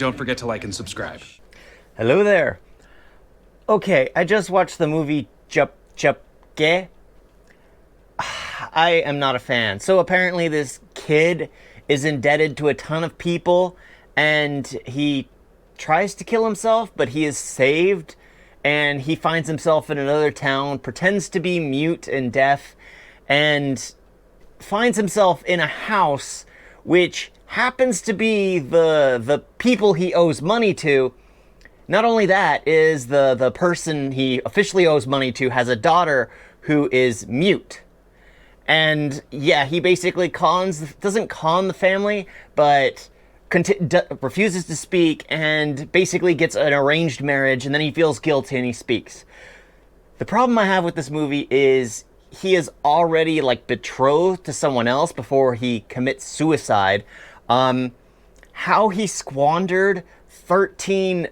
don't forget to like and subscribe. Hello there. Okay, I just watched the movie Chup Chup. I am not a fan. So apparently this kid is indebted to a ton of people, and he tries to kill himself, but he is saved, and he finds himself in another town, pretends to be mute and deaf, and finds himself in a house which happens to be the people he owes money to. Not only that, is the person he officially owes money to has a daughter who is mute. And yeah, he basically doesn't con the family, but refuses to speak and basically gets an arranged marriage, and then he feels guilty and he speaks. The problem I have with this movie is he is already like betrothed to someone else before he commits suicide. How he squandered 13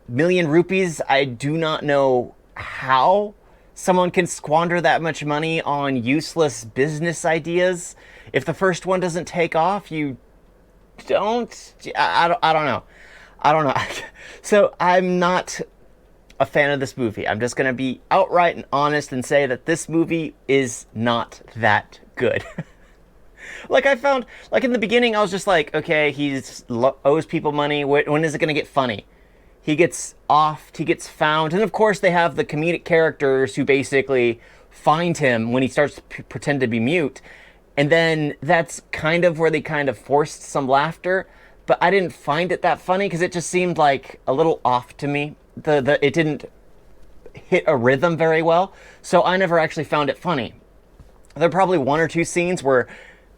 million rupees, I do not know how someone can squander that much money on useless business ideas. If the first one doesn't take off, you don't. I don't know. I don't know. So I'm not a fan of this movie. I'm just gonna be outright and honest and say that this movie is not that good. Like I found, like in the beginning, I was just like, okay, owes people money. When is it gonna get funny? He gets offed, he gets found, and of course they have the comedic characters who basically find him when he starts to pretend to be mute, and then that's kind of where they kind of forced some laughter, but I didn't find it that funny because it just seemed like a little off to me. It didn't hit a rhythm very well, so I never actually found it funny. There are probably one or two scenes where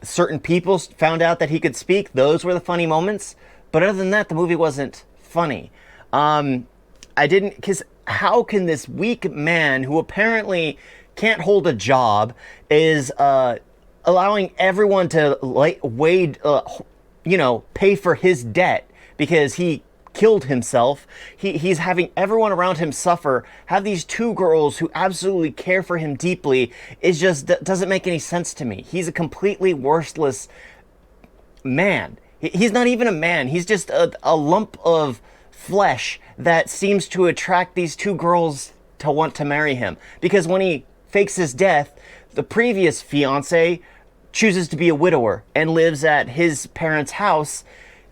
certain people found out that he could speak. Those were the funny moments, but other than that, the movie wasn't funny. Because how can this weak man who apparently can't hold a job is allowing everyone to pay for his debt because he killed himself. He's having everyone around him suffer, have these two girls who absolutely care for him deeply. It just doesn't make any sense to me. He's a completely worthless man. He's not even a man. He's just a lump of flesh that seems to attract these two girls to want to marry him. Because when he fakes his death, the previous fiance chooses to be a widower and lives at his parents' house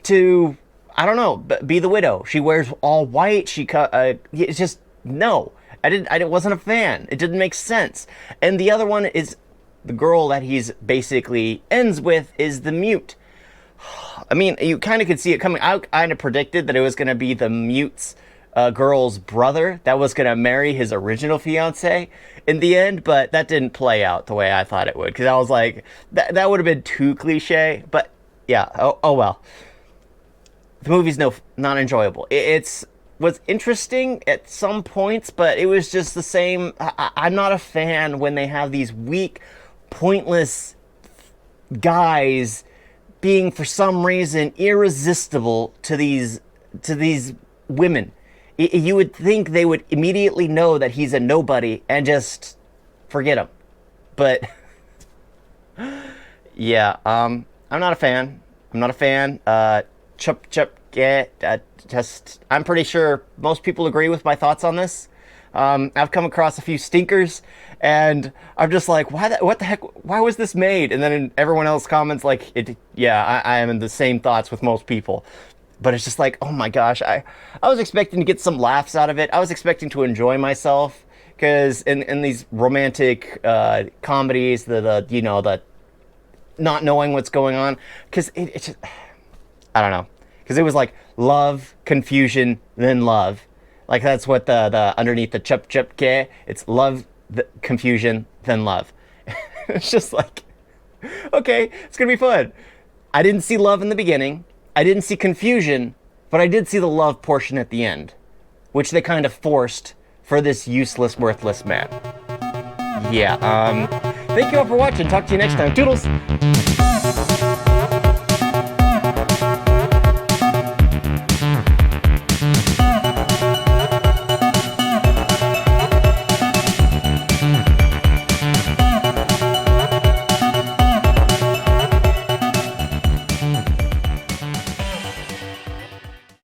to, I don't know, be the widow. She wears all white. It's just, no. I wasn't a fan. It didn't make sense. And the other one is the girl that he's basically ends with is the mute. I mean, you kind of could see it coming. I kind of predicted that it was going to be the mute's girl's brother that was going to marry his original fiance in the end, but that didn't play out the way I thought it would, because I was like, that would have been too cliche. But yeah, oh well. The movie's not enjoyable. It was interesting at some points, but it was just the same. I'm not a fan when they have these weak, pointless guys being for some reason irresistible to these women. You would think they would immediately know that he's a nobody and just forget him. But yeah, I'm not a fan. Chup Chup. I'm pretty sure most people agree with my thoughts on this. I've come across a few stinkers, and I'm just like, what the heck? Why was this made? And then everyone else comments like, I am in the same thoughts with most people. But it's just like, oh my gosh, I was expecting to get some laughs out of it. I was expecting to enjoy myself, because in these romantic comedies, the not knowing what's going on, because it's just, I don't know, because it was like love, confusion, then love. Like that's what the underneath the Chup Chup ke, it's love, confusion, then love. It's just like, okay, it's gonna be fun. I didn't see love in the beginning. I didn't see confusion, but I did see the love portion at the end, which they kind of forced for this useless, worthless man. Yeah, thank you all for watching. Talk to you next time. Toodles!